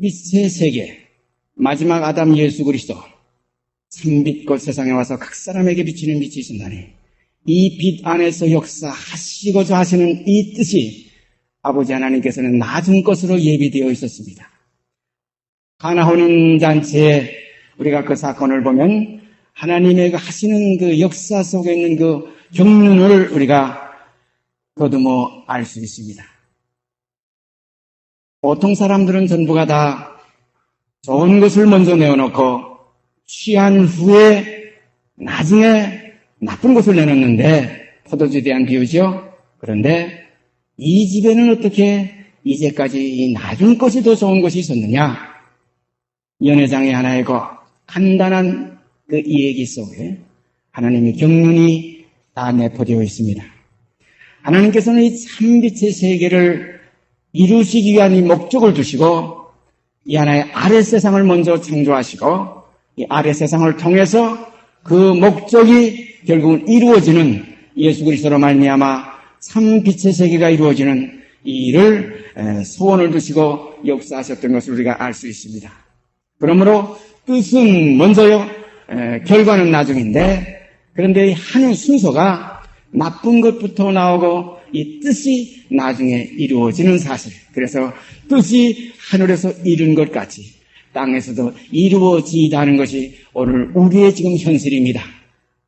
빛의 세계, 마지막 아담 예수 그리스도, 참빛꽃 세상에 와서 각 사람에게 비치는 빛이 있습니다니, 이 빛 안에서 역사하시고자 하시는 이 뜻이 아버지 하나님께서는 낮은 것으로 예비되어 있었습니다. 가나 혼인잔치에 우리가 그 사건을 보면 하나님의 하시는 그 역사 속에 있는 그 경륜을 우리가 더듬어 알 수 있습니다. 보통 사람들은 전부가 다 좋은 것을 먼저 내어놓고 취한 후에 나중에 나쁜 것을 내놓는데, 포도주에 대한 비유죠. 그런데 이 집에는 어떻게 이제까지 이 낮은 것이 더 좋은 것이 있었느냐? 연회장의 하나의 그 간단한 그 이야기 속에 하나님의 경륜이 다 내포되어 있습니다. 하나님께서는 이 참빛의 세계를 이루시기 위한 이 목적을 두시고, 이 하나의 아래 세상을 먼저 창조하시고, 이 아래 세상을 통해서 그 목적이 결국은 이루어지는, 예수 그리스도로 말미암아 참빛의 세계가 이루어지는 이 일을 소원을 두시고 역사하셨던 것을 우리가 알 수 있습니다. 그러므로 뜻은 먼저요, 결과는 나중인데, 그런데 하는 순서가 나쁜 것부터 나오고 이 뜻이 나중에 이루어지는 사실. 그래서 뜻이 하늘에서 이룬 것 같이 땅에서도 이루어지다는 것이 오늘 우리의 지금 현실입니다.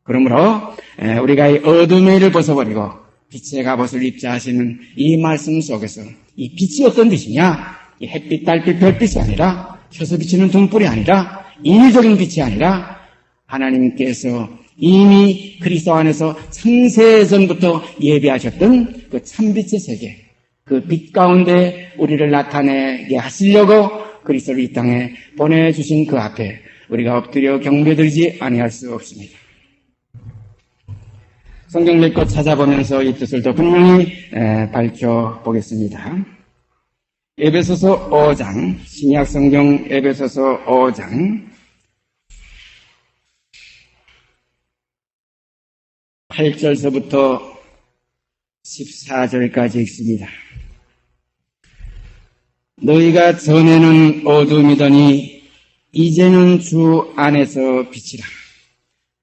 그러므로 우리가 이 어둠의 일을 벗어버리고 빛의 갑옷을 입자하시는 이 말씀 속에서 이 빛이 어떤 빛이냐? 이 햇빛, 달빛, 별빛이 아니라, 켜서 비치는 등불이 아니라, 인위적인 빛이 아니라, 하나님께서 이미 그리스도 안에서 창세전부터 예비하셨던 그 참빛의 세계, 그 빛 가운데 우리를 나타내게 하시려고 그리스도를 이 땅에 보내주신 그 앞에 우리가 엎드려 경배드리지 아니할 수 없습니다. 성경 몇 것 찾아보면서 이 뜻을 더 분명히 밝혀보겠습니다. 에베소서 5장, 신약 성경 에베소서 5장 8절서부터 14절까지 읽습니다. 너희가 전에는 어둠이더니 이제는 주 안에서 빛이라.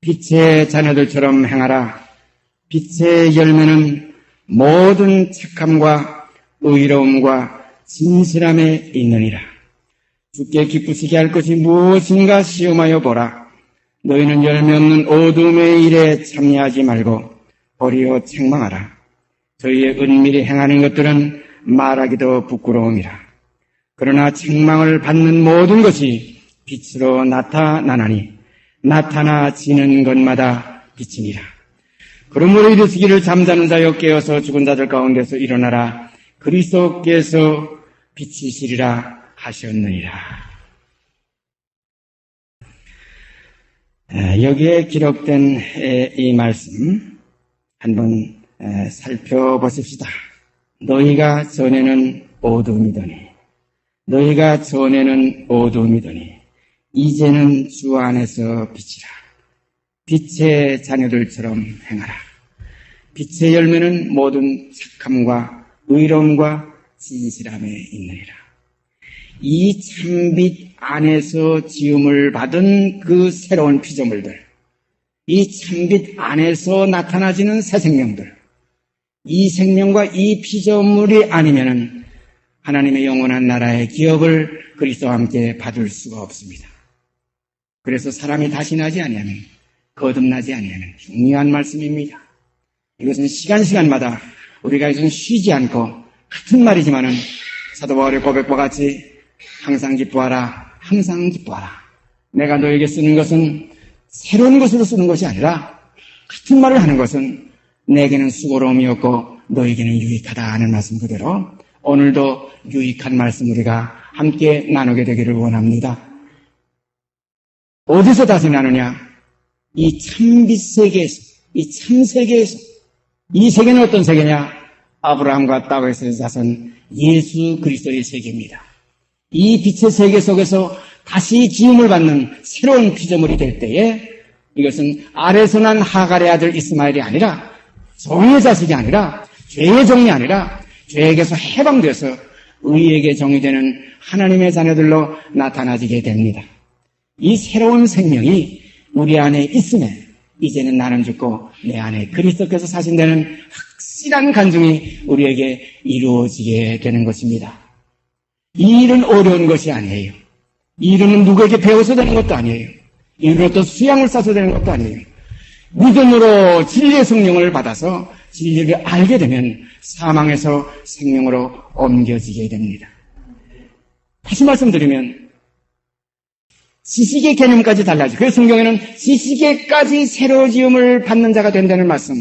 빛의 자녀들처럼 행하라. 빛의 열매는 모든 착함과 의로움과 진실함에 있느니라. 주께 기쁘시게 할 것이 무엇인가 시험하여 보라. 너희는 열매 없는 어둠의 일에 참여하지 말고 도리어 책망하라. 저희의 은밀히 행하는 것들은 말하기도 부끄러움이라. 그러나 책망을 받는 모든 것이 빛으로 나타나나니 나타나지는 것마다 빛이니라. 그러므로 이르시기를 잠자는 자여 깨어서 죽은 자들 가운데서 일어나라. 그리스도께서 빛이시리라 하셨느니라. 여기에 기록된 이 말씀 한번 살펴보십시다. 너희가 전에는 어둠이더니 이제는 주 안에서 빛이라. 빛의 자녀들처럼 행하라. 빛의 열매는 모든 착함과 의로움과 진실함에 있느니라. 이 참빛 안에서 지음을 받은 그 새로운 피조물들, 이 참빛 안에서 나타나지는 새 생명들, 이 생명과 이 피조물이 아니면은 하나님의 영원한 나라의 기업을 그리스도와 함께 받을 수가 없습니다. 그래서 사람이 다시 나지 아니하면, 거듭나지 아니하면 중요한 말씀입니다. 이것은 시간마다 우리가 이것은 쉬지 않고 같은 말이지만은 사도 바울의 고백과 같이 항상 기뻐하라, 항상 기뻐하라. 내가 너에게 쓰는 것은 새로운 것으로 쓰는 것이 아니라 같은 말을 하는 것은 내게는 수고로움이었고 너에게는 유익하다 하는 말씀 그대로 오늘도 유익한 말씀 우리가 함께 나누게 되기를 원합니다. 어디서 다시 나누냐? 이 참빛 세계에서, 이 참세계에서. 이 세계는 어떤 세계냐? 아브라함과 다윗의 자손 예수 그리스도의 세계입니다. 이 빛의 세계 속에서 다시 지음을 받는 새로운 피조물이 될 때에 이것은 아래서 난 하갈의 아들 이스마엘이 아니라 종의 자식이 아니라 죄의 종이 아니라 죄에게서 해방돼서 의에게 종이 되는 하나님의 자녀들로 나타나지게 됩니다. 이 새로운 생명이 우리 안에 있음에 이제는 나는 죽고 내 안에 그리스도께서 사신다는 확실한 간증이 우리에게 이루어지게 되는 것입니다. 이 일은 어려운 것이 아니에요. 이 일은 누구에게 배워서 되는 것도 아니에요. 이 일은 또 수양을 싸서 되는 것도 아니에요. 믿음으로 진리의 성령을 받아서 진리를 알게 되면 사망에서 생명으로 옮겨지게 됩니다. 다시 말씀드리면 지식의 개념까지 달라지고 그 성경에는 지식에까지 새로 지음을 받는 자가 된다는 말씀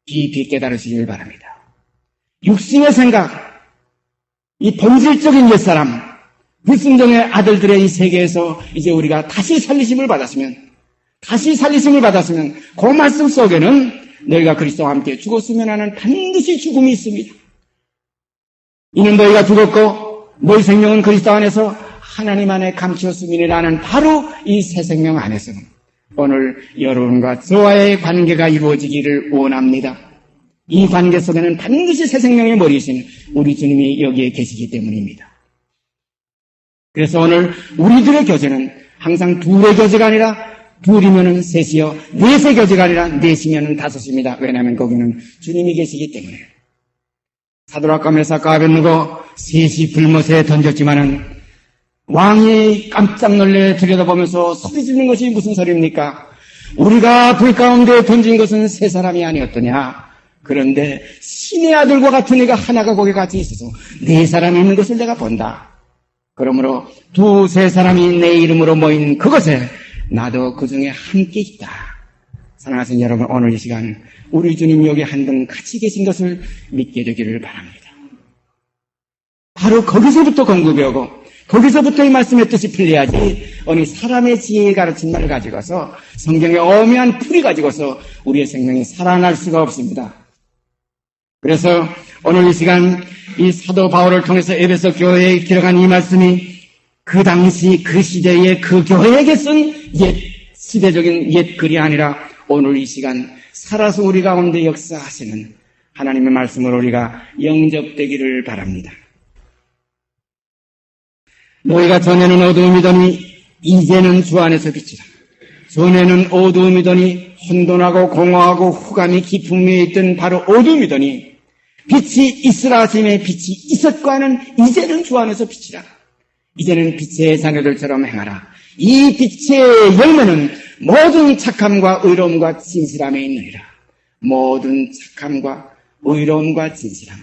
깊이 깨달으시길 바랍니다. 육신의 생각, 이 본질적인 옛사람, 불순종의 아들들의 이 세계에서 이제 우리가 다시 살리심을 받았으면 그 말씀 속에는 너희가 그리스도와 함께 죽었으면 하는 반드시 죽음이 있습니다. 이는 너희가 죽었고 너희 생명은 그리스도 안에서 하나님 안에 감추었음이라는 바로 이 새 생명 안에서 오늘 여러분과 저와의 관계가 이루어지기를 원합니다. 이 관계 속에는 반드시 새 생명의 머리이신 우리 주님이 여기에 계시기 때문입니다. 그래서 오늘 우리들의 교제는 항상 둘의 교제가 아니라 둘이면은 셋이요, 넷의 교제가 아니라 넷이면은 다섯입니다. 왜냐하면 거기는 주님이 계시기 때문에. 사드락과 메삭과 아벳느고 셋이 불못에 던졌지만은 왕이 깜짝 놀래 들여다보면서 소리 지르는 것이 무슨 소리입니까? 우리가 불 가운데 던진 것은 세 사람이 아니었더냐? 그런데 신의 아들과 같은 애가 하나가 거기 같이 있어서 네 사람이 있는 것을 내가 본다. 그러므로 두세 사람이 내 이름으로 모인 그것에 나도 그 중에 함께 있다. 사랑하는 여러분, 오늘 이 시간 우리 주님 여기 한 분 같이 계신 것을 믿게 되기를 바랍니다. 바로 거기서부터 공급해오고 거기서부터 이 말씀의 뜻이 풀려야지 어느 사람의 지혜의 가르침만을 가지고서 성경의 엄연한 풀이 가지고서 우리의 생명이 살아날 수가 없습니다. 그래서 오늘 이 시간 이 사도 바울을 통해서 에베소 교회에 기록한 이 말씀이 그 당시 그 시대의 그 교회에게 쓴 옛 시대적인 옛 글이 아니라 오늘 이 시간 살아서 우리 가운데 역사하시는 하나님의 말씀으로 우리가 영접되기를 바랍니다. 너희가 전에는 어두움이더니 이제는 주 안에서 빛이라. 전에는 어두움이더니 혼돈하고 공허하고 흑암이 깊은 위에 있던 바로 어두움이더니 빛이 있으라 하심에 빛이 있었과는 이제는 주 안에서 빛이라. 이제는 빛의 자녀들처럼 행하라. 이 빛의 열매는 모든 착함과 의로움과 진실함에 있느니라. 모든 착함과 의로움과 진실함.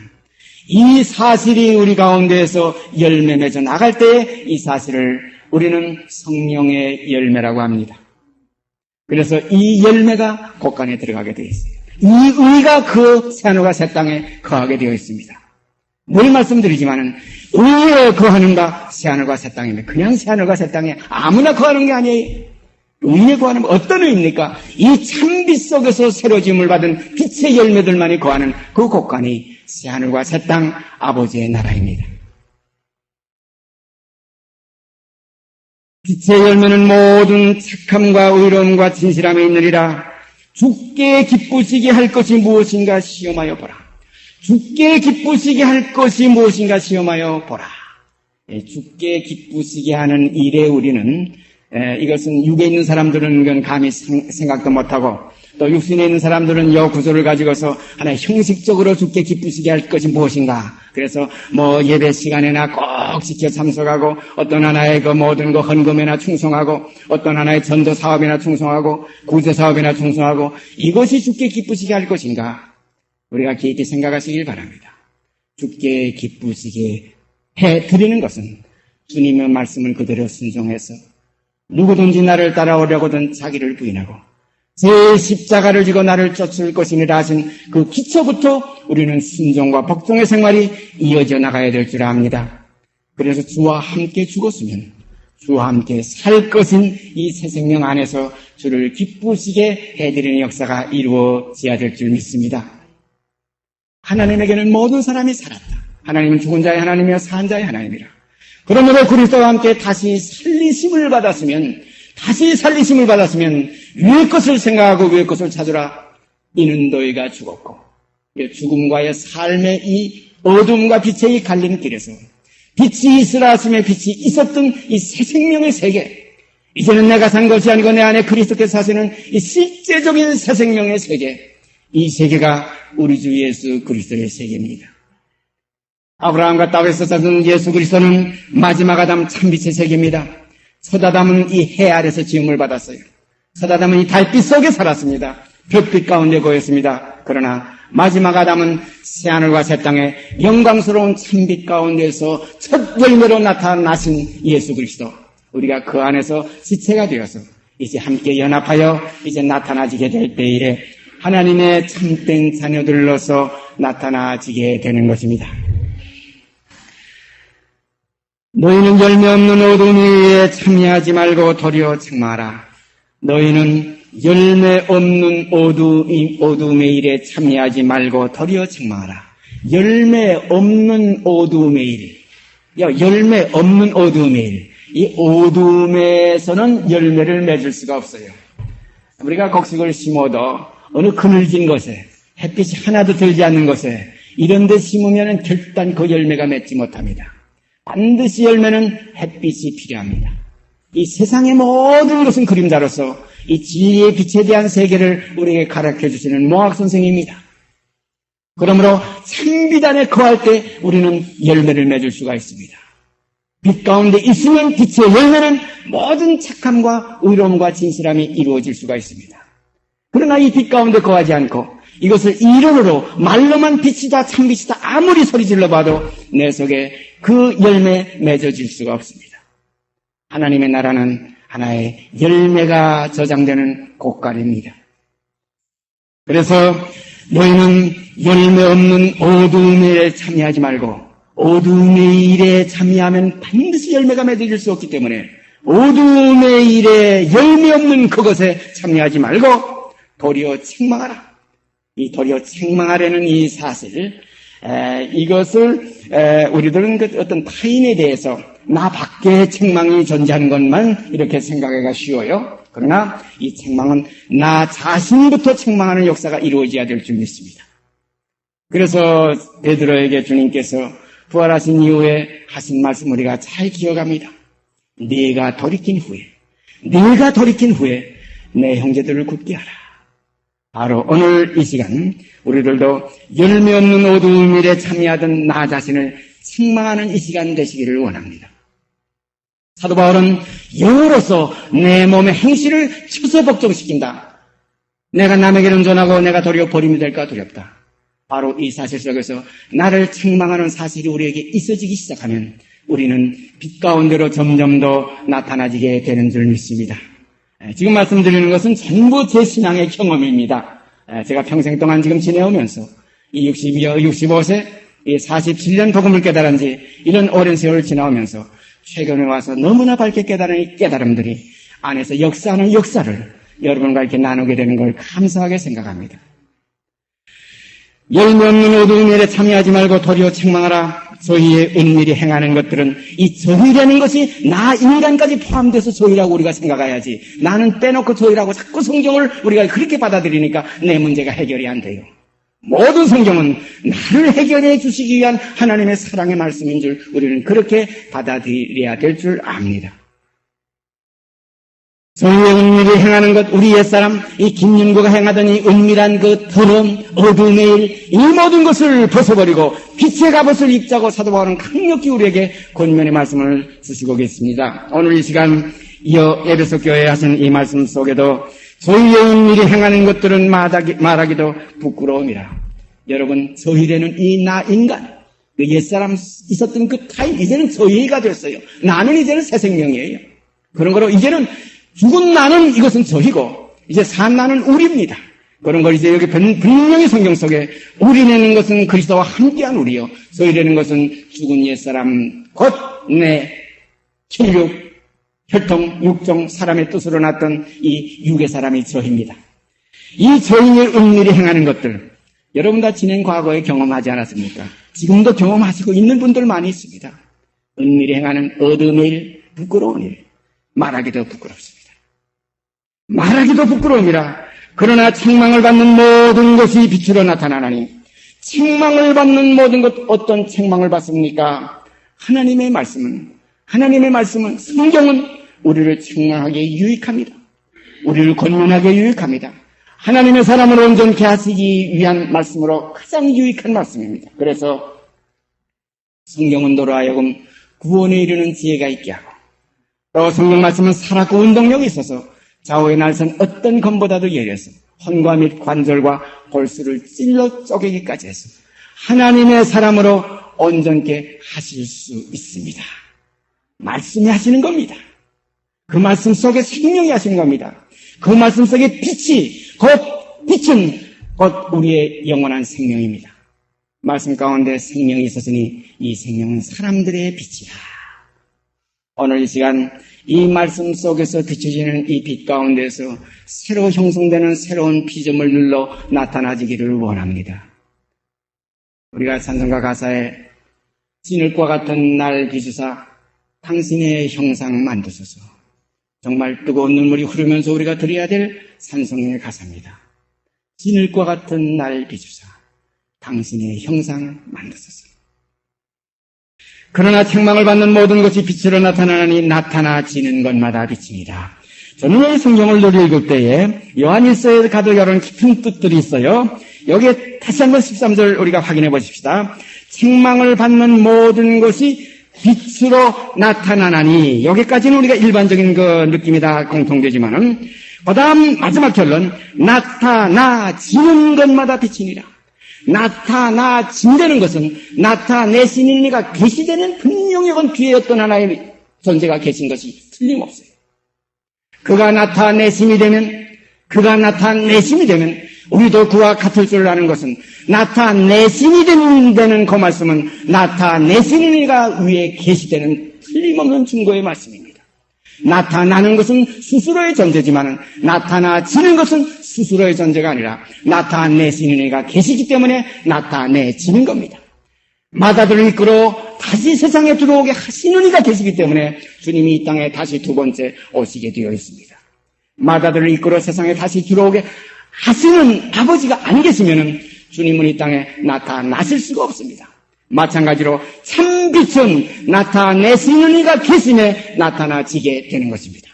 이 사실이 우리 가운데에서 열매 맺어 나갈 때 이 사실을 우리는 성령의 열매라고 합니다. 그래서 이 열매가 곳간에 들어가게 되어 있어요. 이 의가 그 새하늘과 새 땅에 거하게 되어 있습니다. 늘 말씀드리지만은 의에 거하는 바 새하늘과 새 땅입니다. 그냥 새하늘과 새 땅에 아무나 거하는 게 아니에요. 의에 거하는 어떤 의입니까? 이 참빛 속에서 새로 지음을 받은 빛의 열매들만이 거하는 그 곳간이 새하늘과 새 땅 아버지의 나라입니다. 빛의 열매는 모든 착함과 의로움과 진실함에 있느니라. 주께 기쁘시게 할 것이 무엇인가 시험하여 보라. 주께 기쁘시게 할 것이 무엇인가 시험하여 보라. 주께 기쁘시게 하는 일에 우리는 이것은 육에 있는 사람들은 이건 감히 생각도 못하고 또 육신에 있는 사람들은 이 구조를 가지고서 하나의 형식적으로 주께 기쁘시게 할 것이 무엇인가. 그래서 예배 시간에나 꼭 지켜 참석하고 어떤 하나의 그 모든 그 헌금에나 충성하고 어떤 하나의 전도 사업이나 충성하고 구제 사업이나 충성하고 이것이 주께 기쁘시게 할 것인가. 우리가 깊이 생각하시길 바랍니다. 주께 기쁘시게 해드리는 것은 주님의 말씀을 그대로 순종해서 누구든지 나를 따라오려거든 자기를 부인하고 제 십자가를 지고 나를 쫓을 것이니라 하신 그 기초부터 우리는 순종과 복종의 생활이 이어져 나가야 될 줄 압니다. 그래서 주와 함께 죽었으면 주와 함께 살 것인 이 새 생명 안에서 주를 기쁘시게 해드리는 역사가 이루어져야 될 줄 믿습니다. 하나님에게는 모든 사람이 살았다. 하나님은 죽은 자의 하나님이며 산 자의 하나님이라. 그러므로 그리스도와 함께 다시 살리심을 받았으면 위의 것을 생각하고 위의 것을 찾으라. 이는 너희가 죽었고 죽음과의 삶의 이 어둠과 빛의 이 갈림길에서 빛이 있으라 하심에 빛이 있었던 이 새 생명의 세계, 이제는 내가 산 것이 아니고 내 안에 그리스도께서 사시는 이 실제적인 새 생명의 세계, 이 세계가 우리 주 예수 그리스도의 세계입니다. 아브라함과 다윗에서 사는 예수 그리스도는 마지막 아담 참빛의 세계입니다. 첫 아담은 이 해 아래서 지음을 받았어요. 첫 아담은 이 달빛 속에 살았습니다. 별빛 가운데 거했습니다. 그러나 마지막 아담은 새하늘과 새 땅에 영광스러운 참빛 가운데서 첫 열매로 나타나신 예수 그리스도, 우리가 그 안에서 지체가 되어서 이제 함께 연합하여 이제 나타나지게 될 때에 하나님의 참된 자녀들로서 나타나지게 되는 것입니다. 너희는 열매 없는 어둠에 참여하지 말고 도리어 책망하라. 너희는 열매 없는 어둠의 일에 참여하지 말고 도리어 책망하라. 열매 없는 어둠의 일. 열매 없는 어둠의 일. 이 어둠에서는 열매를 맺을 수가 없어요. 우리가 곡식을 심어도 어느 그늘진 곳에, 햇빛이 하나도 들지 않는 곳에 이런 데 심으면 결단 그 열매가 맺지 못합니다. 반드시 열매는 햇빛이 필요합니다. 이 세상의 모든 것은 그림자로서 이 진리의 빛에 대한 세계를 우리에게 가르쳐 주시는 모학 선생입니다. 그러므로 참빛 안에 거할 때 우리는 열매를 맺을 수가 있습니다. 빛 가운데 있으면 빛의 열매는 모든 착함과 의로움과 진실함이 이루어질 수가 있습니다. 그러나 이 빛 가운데 거하지 않고 이것을 이론으로 말로만 빛이다 참빛이다 아무리 소리 질러봐도 내 속에 그 열매 맺어질 수가 없습니다. 하나님의 나라는 하나의 열매가 저장되는 곳간입니다. 그래서 너희는 열매 없는 어둠의 일에 참여하지 말고 어둠의 일에 참여하면 반드시 열매가 맺어질 수 없기 때문에 어둠의 일에 열매 없는 그것에 참여하지 말고 도리어 책망하라. 이 도리어 책망하라는 이 사실, 이것을 우리들은 그 어떤 타인에 대해서 나 밖에 책망이 존재하는 것만 이렇게 생각하기가 쉬워요. 그러나 이 책망은 나 자신부터 책망하는 역사가 이루어져야 될 줄 믿습니다. 그래서 베드로에게 주님께서 부활하신 이후에 하신 말씀 우리가 잘 기억합니다. 네가 돌이킨 후에 내 형제들을 굳게 하라. 바로 오늘 이 시간 우리들도 열매 없는 어두운 일에 참여하던 나 자신을 책망하는 이 시간 되시기를 원합니다. 사도 바울은 영으로서 내 몸의 행실을 쳐서 복종시킨다. 내가 남에게 온전하고 내가 도리어 버림이 될까 두렵다. 바로 이 사실 속에서 나를 책망하는 사실이 우리에게 있어지기 시작하면 우리는 빛 가운데로 점점 더 나타나지게 되는 줄 믿습니다. 지금 말씀드리는 것은 전부 제 신앙의 경험입니다. 제가 평생 동안 지금 지내오면서 이 65세, 이 47년 복음을 깨달은 지 이런 오랜 세월을 지나오면서 최근에 와서 너무나 밝게 깨달은 이 깨달음들이 안에서 역사하는 역사를 여러분과 이렇게 나누게 되는 걸 감사하게 생각합니다. 열매 없는 어두운 일에 참여하지 말고 도리어 책망하라. 저희의 은밀히 행하는 것들은 이 저희라는 것이 나 인간까지 포함돼서 저희라고 우리가 생각해야지. 나는 빼놓고 저희라고 자꾸 성경을 우리가 그렇게 받아들이니까 내 문제가 해결이 안 돼요. 모든 성경은 나를 해결해 주시기 위한 하나님의 사랑의 말씀인 줄 우리는 그렇게 받아들여야 될 줄 압니다. 저희의 은밀히 행하는 것, 우리 옛사람, 이 김윤구가 행하던 이 은밀한 그 더러운 어두움의 일, 이 모든 것을 벗어버리고 빛의 갑옷을 입자고 사도 바울은 강력히 우리에게 권면의 말씀을 주시고 계십니다. 오늘 이 시간 이어 에베소 교회에 하신 이 말씀 속에도 저희의 은밀히 행하는 것들은 말하기도 부끄러움이라. 여러분, 저희라는 이 나 인간, 그 옛사람 있었던 그 타인, 이제는 저희가 됐어요. 나는 이제는 새 생명이에요. 그런 거로 이제는 죽은 나는 이것은 저희고 이제 산 나는 우리입니다. 그런 걸 이제 여기 분명히 성경 속에 우리라는 것은 그리스도와 함께한 우리요. 저희라는 것은 죽은 옛사람 곧 내 혈육, 혈통, 육종, 사람의 뜻으로 났던 이 육의 사람이 저희입니다. 이 저희의 은밀히 행하는 것들 여러분 다 지난 과거에 경험하지 않았습니까? 지금도 경험하시고 있는 분들 많이 있습니다. 은밀히 행하는 어둠의 일, 부끄러운 일, 말하기도 부끄럽습니다. 말하기도 부끄러움이라. 그러나 책망을 받는 모든 것이 빛으로 나타나나니 책망을 받는 모든 것, 어떤 책망을 받습니까? 하나님의 말씀은, 성경은 우리를 책망하기에 유익합니다. 우리를 권면하기에 유익합니다. 하나님의 사람을 온전케 하시기 위한 말씀으로 가장 유익한 말씀입니다. 그래서 성경은 너로 하여금 구원에 이르는 지혜가 있게 하고, 또 성경 말씀은 살았고 운동력이 있어서 좌우의 날선 어떤 검보다도 예리해서 헌과 및 관절과 골수를 찔러 쪼개기까지 해서 하나님의 사람으로 온전케 하실 수 있습니다. 말씀이 하시는 겁니다. 그 말씀 속에 생명이 하시는 겁니다. 그 말씀 속에 빛은 곧 우리의 영원한 생명입니다. 말씀 가운데 생명이 있었으니 이 생명은 사람들의 빛이라. 오늘 이 시간 이 말씀 속에서 비춰지는 이 빛 가운데서 새로 형성되는 새로운 피조물 눌러 나타나지기를 원합니다. 우리가 찬송가 가사에 진흙과 같은 날 비추사 당신의 형상 만드소서. 정말 뜨거운 눈물이 흐르면서 우리가 드려야 될 찬송의 가사입니다. 진흙과 같은 날 비추사 당신의 형상 만드소서. 그러나 책망을 받는 모든 것이 빛으로 나타나니 나타나지는 것마다 빛입니다. 저는 이 성경을 늘 읽을 때에 요한일서에 가도 여러 깊은 뜻들이 있어요. 여기에 다시 한번 13절 우리가 확인해 보십시다. 책망을 받는 모든 것이 빛으로 나타나나니, 여기까지는 우리가 일반적인 그 느낌이 다 공통되지만은 그 다음 마지막 결론, 나타나지는 것마다 빛이니라. 나타나진다는 것은 나타내시는 이가 계시되는 분명히 건 뒤에 어떤 하나의 존재가 계신 것이 틀림없어요. 그가 나타내심이 되면 우리도 그와 같을 줄 아는 것은 나타내심이 되는 그 말씀은 나타내시는 이가 위에 계시되는 틀림없는 증거의 말씀입니다. 나타나는 것은 스스로의 존재지만 나타나지는 것은 스스로의 존재가 아니라 나타내시는 이가 계시기 때문에 나타내지는 겁니다. 마다들을 이끌어 다시 세상에 들어오게 하시는 이가 계시기 때문에 주님이 이 땅에 다시 두 번째 오시게 되어 있습니다. 마다들을 이끌어 세상에 다시 들어오게 하시는 아버지가 안 계시면 주님은 이 땅에 나타나실 수가 없습니다. 마찬가지로 참빛은 나타내시는 이가 계심에 나타나지게 되는 것입니다.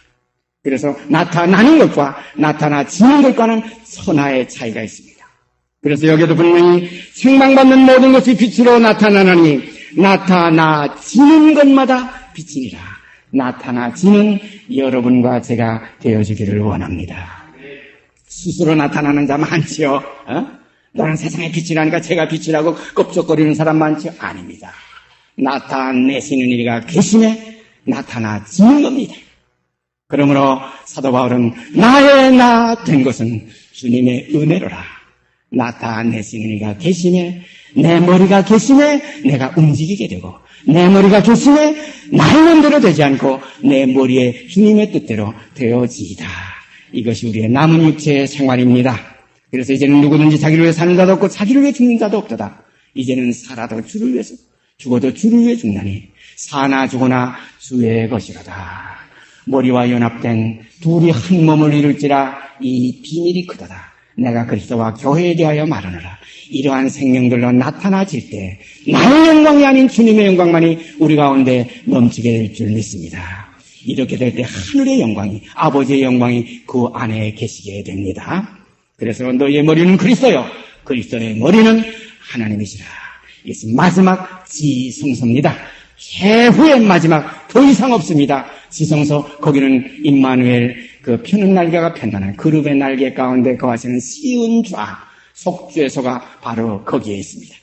그래서 나타나는 것과 나타나지는 것과는 천하의 차이가 있습니다. 그래서 여기도 분명히 책망받는 모든 것이 빛으로 나타나나니 나타나지는 것마다 빛이니라. 나타나지는 여러분과 제가 되어주기를 원합니다. 스스로 나타나는 자 많지요. 너는 세상의 빛이라니까 제가 빛이라고 껍적거리는 사람 많지요? 아닙니다. 나타내시는 이가 계심에 나타나지는 겁니다. 그러므로 사도 바울은 나의 나 된 것은 주님의 은혜로라. 나타내시는 이가 계심에, 내 머리가 계심에 내가 움직이게 되고, 내 머리가 계심에 나의 맘대로 되지 않고 내 머리에 주님의 뜻대로 되어지이다. 이것이 우리의 남은 육체의 생활입니다. 그래서 이제는 누구든지 자기를 위해 사는 자도 없고 자기를 위해 죽는 자도 없도다. 이제는 살아도 주를 위해서, 죽어도 주를 위해 죽나니 사나 죽으나 주의 것이로다. 머리와 연합된 둘이 한 몸을 이룰지라 이 비밀이 크도다. 내가 그리스도와 교회에 대하여 말하노라. 이러한 생명들로 나타나질 때 나의 영광이 아닌 주님의 영광만이 우리 가운데 넘치게 될 줄 믿습니다. 이렇게 될 때 하늘의 영광이, 아버지의 영광이 그 안에 계시게 됩니다. 그래서 너희의 머리는 그리스도요, 그리스도의 머리는 하나님이시라. 이것은 마지막 지성소입니다. 최후의 마지막, 더 이상 없습니다. 지성소, 거기는 임마누엘, 그 펴는 날개가 편안한 그룹의 날개 가운데 거하시는 시은좌, 속죄소가 바로 거기에 있습니다.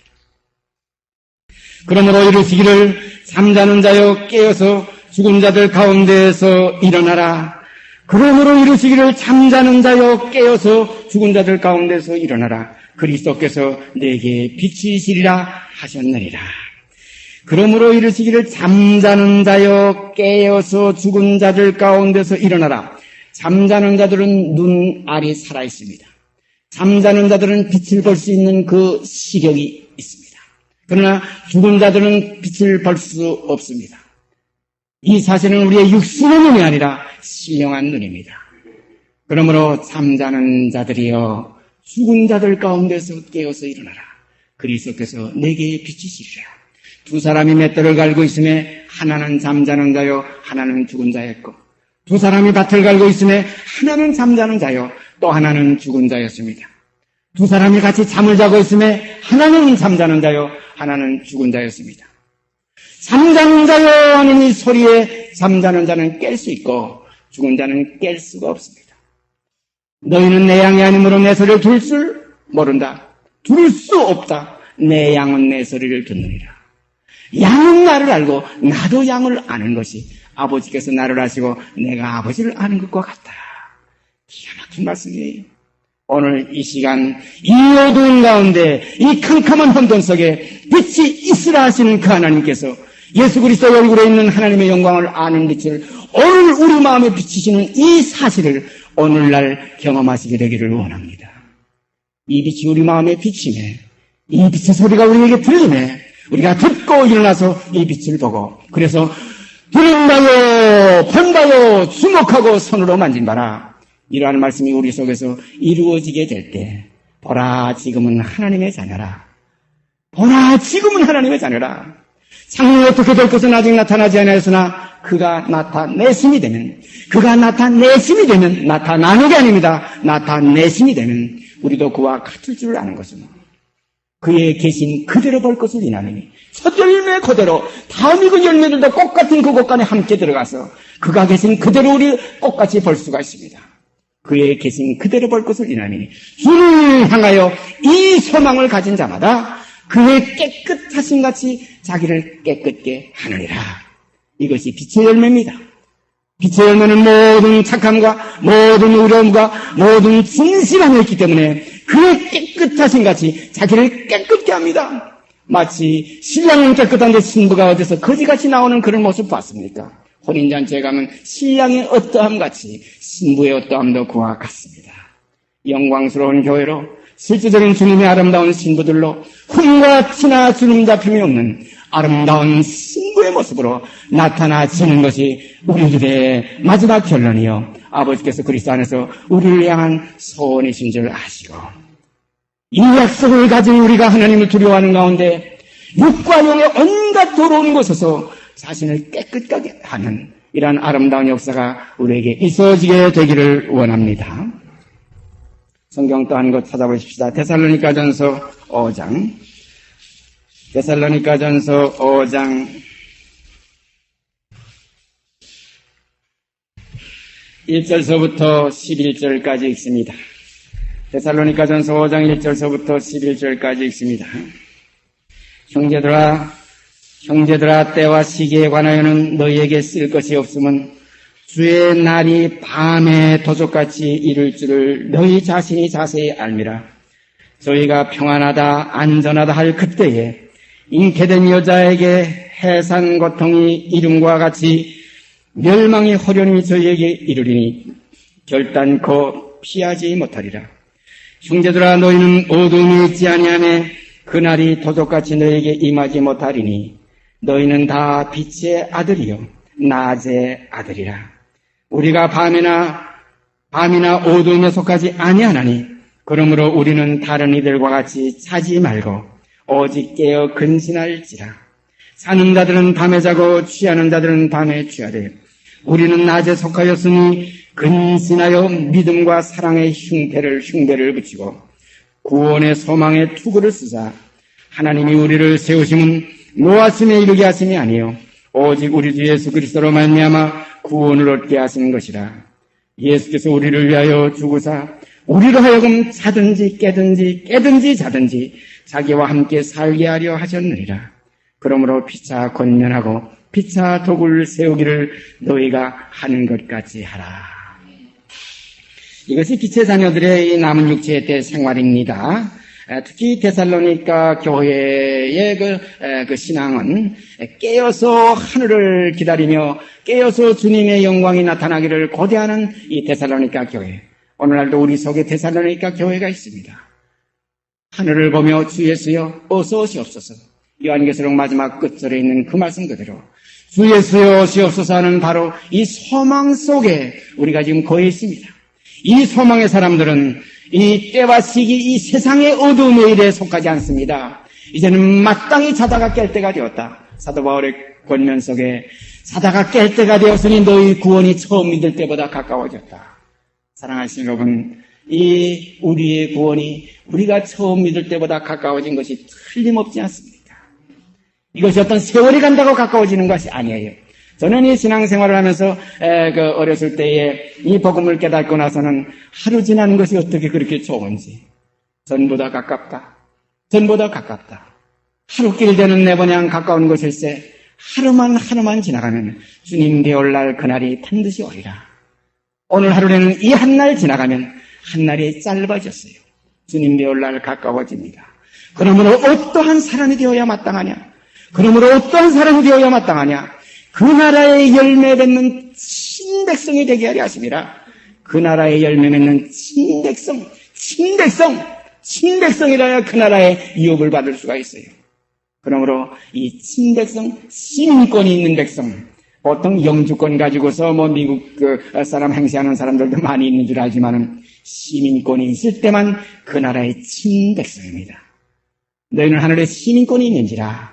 그러므로 이르시기를 잠자는 자여 깨어서 죽은 자들 가운데에서 일어나라. 그러므로 이르시기를 잠자는 자여 깨어서 죽은 자들 가운데서 일어나라. 그리스도께서 내게 빛이시리라 하셨느니라. 그러므로 이르시기를 잠자는 자여 깨어서 죽은 자들 가운데서 일어나라. 잠자는 자들은 눈알이 살아있습니다. 잠자는 자들은 빛을 볼 수 있는 그 시력이 있습니다. 그러나 죽은 자들은 빛을 볼 수 없습니다. 이 사실은 우리의 육신의 눈이 아니라 신령한 눈입니다. 그러므로 잠자는 자들이여 죽은 자들 가운데서 깨어서 일어나라. 그리스도께서 내게 비치시리라. 두 사람이 맷돌을 갈고 있음에 하나는 잠자는 자요 하나는 죽은 자였고, 두 사람이 밭을 갈고 있음에 하나는 잠자는 자요 또 하나는 죽은 자였습니다. 두 사람이 같이 잠을 자고 있음에 하나는 잠자는 자요 하나는 죽은 자였습니다. 잠자는 자요 하는 이 소리에 잠자는 자는 깰 수 있고 죽은 자는 깰 수가 없습니다. 너희는 내 양이 아니므로 내 소리를 들을 줄 모른다. 들을 수 없다. 내 양은 내 소리를 듣느니라. 양은 나를 알고 나도 양을 아는 것이 아버지께서 나를 아시고 내가 아버지를 아는 것과 같다. 기가 막힌 말씀이에요. 오늘 이 시간 이 어두운 가운데 이 캄캄한 혼돈 속에 빛이 있으라 하시는 그 하나님께서 예수 그리스도의 얼굴에 있는 하나님의 영광을 아는 빛을 오늘 우리 마음에 비치시는 이 사실을 오늘날 경험하시게 되기를 원합니다. 이 빛이 우리 마음에 비치네, 이 빛의 소리가 우리에게 들리네, 우리가 듣고 일어나서 이 빛을 보고, 그래서 들은다요 본다요 주목하고 손으로 만진다라, 이러한 말씀이 우리 속에서 이루어지게 될 때, 보라 지금은 하나님의 자녀라, 보라 지금은 하나님의 자녀라. 장래에 어떻게 될 것은 아직 나타나지 않았으나 그가 나타내심이 되면, 그가 나타내심이 되면, 나타나는 게 아닙니다. 나타내심이 되면 우리도 그와 같을 줄 아는 것은 그의 계신 그대로 볼 것을 인하느니, 첫 열매 그대로 다음 익은 열매들도 꽃같은 그 곳간에 함께 들어가서 그가 계신 그대로 우리 꽃같이 볼 수가 있습니다. 그의 계신 그대로 볼 것을 인하느니 주를 향하여 이 소망을 가진 자마다 그의 깨끗하신 같이 자기를 깨끗게 하느니라. 이것이 빛의 열매입니다. 빛의 열매는 모든 착함과 모든 의로움과 모든 진실함이 있기 때문에 그의 깨끗하신 같이 자기를 깨끗게 합니다. 마치 신랑은 깨끗한데 신부가 어디서 거지같이 나오는 그런 모습 봤습니까? 혼인잔치에 가면 신랑의 어떠함 같이 신부의 어떠함도 그와 같습니다. 영광스러운 교회로 실제적인 주님의 아름다운 신부들로 흠과 티나 주름 잡힘이 없는 아름다운 신부의 모습으로 나타나지는 것이 우리들의 마지막 결론이요, 아버지께서 그리스도 안에서 우리를 향한 소원이신 줄 아시고, 이 약속을 가진 우리가 하나님을 두려워하는 가운데 육과 영의 온갖 더러운 곳에서 자신을 깨끗하게 하는 이러한 아름다운 역사가 우리에게 있어지게 되기를 원합니다. 성경 또 한 것 찾아보십시다. 데살로니가전서 5장. 데살로니가전서 5장 1절서부터 11절까지 읽습니다. 데살로니가전서 5장 1절서부터 11절까지 읽습니다. 형제들아 때와 시기에 관하여는 너희에게 쓸 것이 없음은 주의 날이 밤에 도적같이 이를 줄을 너희 자신이 자세히 알미라. 저희가 평안하다 안전하다 할 그때에 잉태된 여자에게 해산 고통이 이름과 같이 멸망이 호련히 저희에게 이르리니 결단코 피하지 못하리라. 형제들아 너희는 어둠이 있지 아니하매 그날이 도적같이 너희에게 임하지 못하리니 너희는 다 빛의 아들이요 낮의 아들이라. 우리가 밤이나 어둠에 속하지 아니하나니 그러므로 우리는 다른 이들과 같이 자지 말고 오직 깨어 근신할지라. 사는 자들은 밤에 자고 취하는 자들은 밤에 취하되 우리는 낮에 속하였으니 근신하여 믿음과 사랑의 흉배를 붙이고 구원의 소망의 투구를 쓰자. 하나님이 우리를 세우심은 노하심에 이르게 하심이 아니요 오직 우리 주 예수 그리스도로 말미암아 구원을 얻게 하시는 것이라. 예수께서 우리를 위하여 죽으사 우리로 하여금 자든지 깨든지 자든지 자기와 함께 살게 하려 하셨느니라. 그러므로 피차 권면하고 피차 독을 세우기를 너희가 하는 것 같이 하라. 이것이 빛의 자녀들의 이 남은 육체의 때 생활입니다. 특히 데살로니가 교회의 그 신앙은 깨어서 하늘을 기다리며 깨어서 주님의 영광이 나타나기를 고대하는 이 데살로니가 교회. 오늘날도 우리 속에 데살로니가 교회가 있습니다. 하늘을 보며 주 예수여 어서 오시옵소서. 요한계시록 마지막 끝절에 있는 그 말씀 그대로 주 예수여 오시옵소서 하는 바로 이 소망 속에 우리가 지금 거해 있습니다. 이 소망의 사람들은 이 때와 시기, 이 세상의 어두움의 일에 속하지 않습니다. 이제는 마땅히 자다가 깰 때가 되었다. 사도 바울의 권면 속에 자다가 깰 때가 되었으니 너희 구원이 처음 믿을 때보다 가까워졌다. 사랑하시는 여러분, 이 우리의 구원이 우리가 처음 믿을 때보다 가까워진 것이 틀림없지 않습니까? 이것이 어떤 세월이 간다고 가까워지는 것이 아니에요. 저는 이 신앙생활을 하면서 어렸을 때에 이 복음을 깨닫고 나서는 하루 지나는 것이 어떻게 그렇게 좋은지, 전보다 가깝다. 전보다 가깝다. 하루길 되는 내 번향 가까운 것일세. 하루만 지나가면 주님 배울 날 그날이 반드시 오리라. 오늘 하루에는 이 한 날 지나가면 한 날이 짧아졌어요. 주님 배울 날 가까워집니다. 그러므로 어떠한 사람이 되어야 마땅하냐? 그러므로 어떠한 사람이 되어야 마땅하냐? 그 나라의 열매 맺는 친백성이 되게 하려 하심이라. 그 나라의 열매 맺는 친백성이라야 그 나라의 유업을 받을 수가 있어요. 그러므로 이 친백성, 시민권이 있는 백성, 보통 영주권 가지고서 미국 사람 행세하는 사람들도 많이 있는 줄 알지만은 시민권이 있을 때만 그 나라의 친백성입니다. 너희는 하늘에 시민권이 있는지라.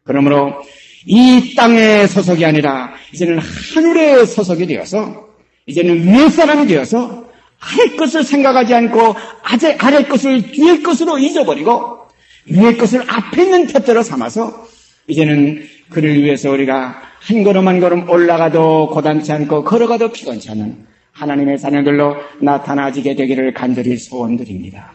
그러므로 이 땅의 소속이 아니라 이제는 하늘의 소속이 되어서, 이제는 위의 사람이 되어서 아래 것을 생각하지 않고 아래 것을 뒤의 것으로 잊어버리고 위의 것을 앞에 있는 푯대로 삼아서 이제는 그를 위해서 우리가 한 걸음 한 걸음 올라가도 고단치 않고 걸어가도 피곤치 않은 하나님의 자녀들로 나타나지게 되기를 간절히 소원드립니다.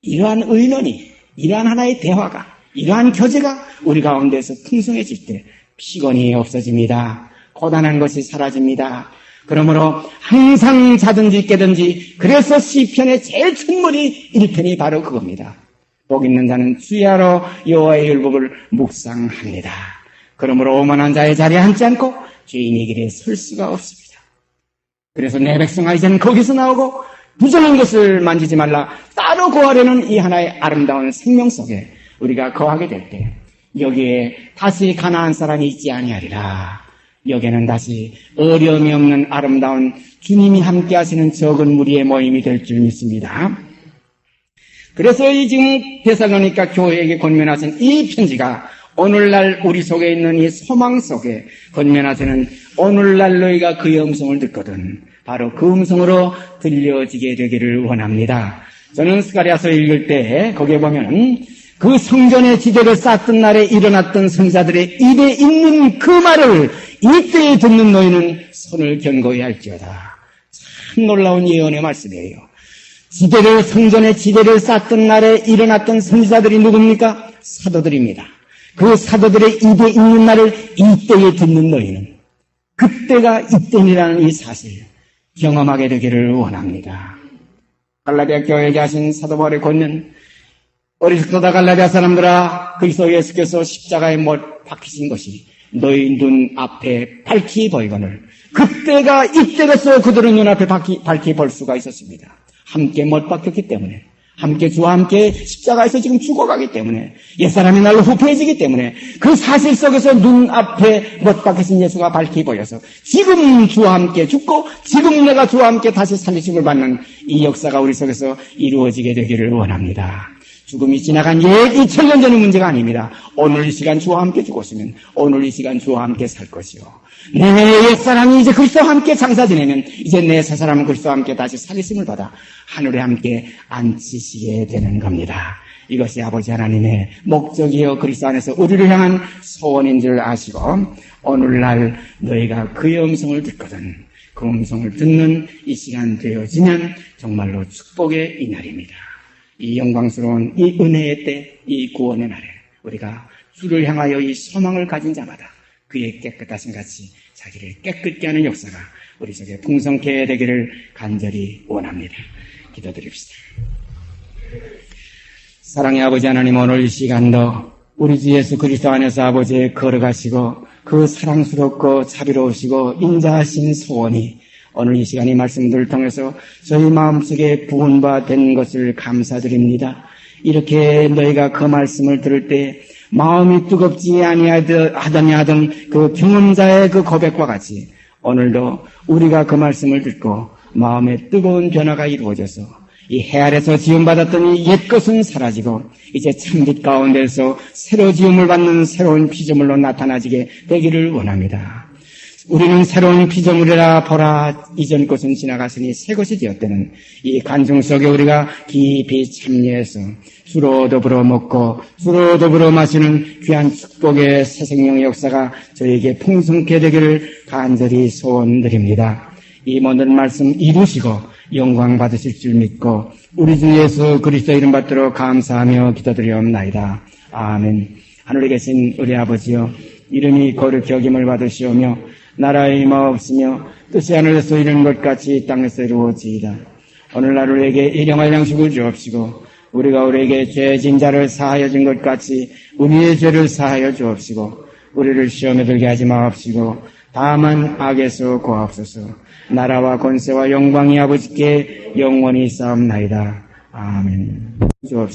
이러한 의논이, 이러한 하나의 대화가, 이러한 교제가 우리 가운데서 풍성해질 때 피곤이 없어집니다. 고단한 것이 사라집니다. 그러므로 항상 자든지 깨든지, 그래서 시편의 제일 첫머리 1편이 바로 그겁니다. 복 있는 자는 주야로 여호와의 율법을 묵상합니다. 그러므로 오만한 자의 자리에 앉지 않고 죄인의 길에 설 수가 없습니다. 그래서 내 백성아 이제는 거기서 나오고 부정한 것을 만지지 말라. 따로 거하려는 이 하나의 아름다운 생명 속에 우리가 거하게 될 때 여기에 다시 가나안 사람이 있지 아니하리라. 여기에는 다시 어려움이 없는 아름다운 주님이 함께 하시는 적은 무리의 모임이 될 줄 믿습니다. 그래서 이 지금 데살로니가 교회에게 권면하신 이 편지가 오늘날 우리 속에 있는 이 소망 속에 권면하시는 오늘날 너희가 그의 음성을 듣거든 바로 그 음성으로 들려지게 되기를 원합니다. 저는 스가랴서 읽을 때 거기에 보면 그 성전의 지대를 쌓던 날에 일어났던 선지자들의 입에 있는 그 말을 이때에 듣는 너희는 손을 견고히 할지어다. 참 놀라운 예언의 말씀이에요. 성전의 지대를 쌓던 날에 일어났던 선지자들이 누굽니까? 사도들입니다. 그 사도들의 입에 있는 말을 이때에 듣는 너희는 그때가 이때니라는 이 사실 경험하게 되기를 원합니다. 갈라디아 교회에 하신 사도 바울의 권면, 어리석다 갈라디아 사람들아, 그리스도 예수께서 십자가에 못 박히신 것이 너희 눈 앞에 밝히 보이거늘 그때가 이때로서 그들은 눈앞에 밝히 볼 수가 있었습니다. 함께 못 박혔기 때문에, 함께 주와 함께 십자가에서 지금 죽어가기 때문에, 옛사람이 날로 후패해지기 때문에 그 사실 속에서 눈앞에 못 박히신 예수가 밝히 보여서 지금 주와 함께 죽고 지금 내가 주와 함께 다시 살리심을 받는 이 역사가 우리 속에서 이루어지게 되기를 원합니다. 죽음이 지나간 2000년 전의 문제가 아닙니다. 오늘 이 시간 주와 함께 죽었으면 오늘 이 시간 주와 함께 살 것이요. 내 옛사람이 이제 그리스도와 함께 장사 지내면 이제 내 새사람은 그리스도와 함께 다시 살리심을 받아 하늘에 함께 앉히시게 되는 겁니다. 이것이 아버지 하나님의 목적이요 그리스도 안에서 우리를 향한 소원인 줄 아시고 오늘날 너희가 그의 음성을 듣거든 그 음성을 듣는 이 시간 되어지면 정말로 축복의 이날입니다. 이 영광스러운 이 은혜의 때, 이 구원의 날에 우리가 주를 향하여 이 소망을 가진 자마다 그의 깨끗하신 같이 자기를 깨끗게 하는 역사가 우리 속에 풍성케 되기를 간절히 원합니다. 기도드립시다. 사랑의 아버지 하나님, 오늘 이 시간도 우리 주 예수 그리스도 안에서 아버지 걸어가시고 그 사랑스럽고 자비로우시고 인자하신 소원이 오늘 이 시간 이 말씀들을 통해서 저희 마음속에 부은 바 된 것을 감사드립니다. 이렇게 너희가 그 말씀을 들을 때 마음이 뜨겁지 아니하던 그 경험자의 그 고백과 같이 오늘도 우리가 그 말씀을 듣고 마음에 뜨거운 변화가 이루어져서 이 해 아래서 지음받았던 이 옛것은 사라지고 이제 참빛 가운데서 새로 지음을 받는 새로운 피조물로 나타나지게 되기를 원합니다. 우리는 새로운 피조물이라 보라 이전 것은 지나갔으니 새 것이 되었다는 이 간증 속에 우리가 깊이 참여해서 주로 더불어 먹고 주로 더불어 마시는 귀한 축복의 새 생명의 역사가 저에게 풍성케 되기를 간절히 소원드립니다. 이 모든 말씀 이루시고 영광 받으실 줄 믿고 우리 주 예수 그리스도 이름 받들어 감사하며 기도드리옵나이다. 아멘. 하늘에 계신 우리 아버지여, 이름이 거룩히 여김을 받으시오며 나라의 임하옵시며 뜻이 하늘에서 이루는 것 같이 땅에서 이루어지이다. 오늘날 우리에게 일용할 양식을 주옵시고 우리가 우리에게 죄진 자를 사하여 준 것 같이 우리의 죄를 사하여 주옵시고 우리를 시험에 들게 하지 마옵시고 다만 악에서 구하옵소서. 나라와 권세와 영광이 아버지께 영원히 싸움나이다. 아멘. 주옵시고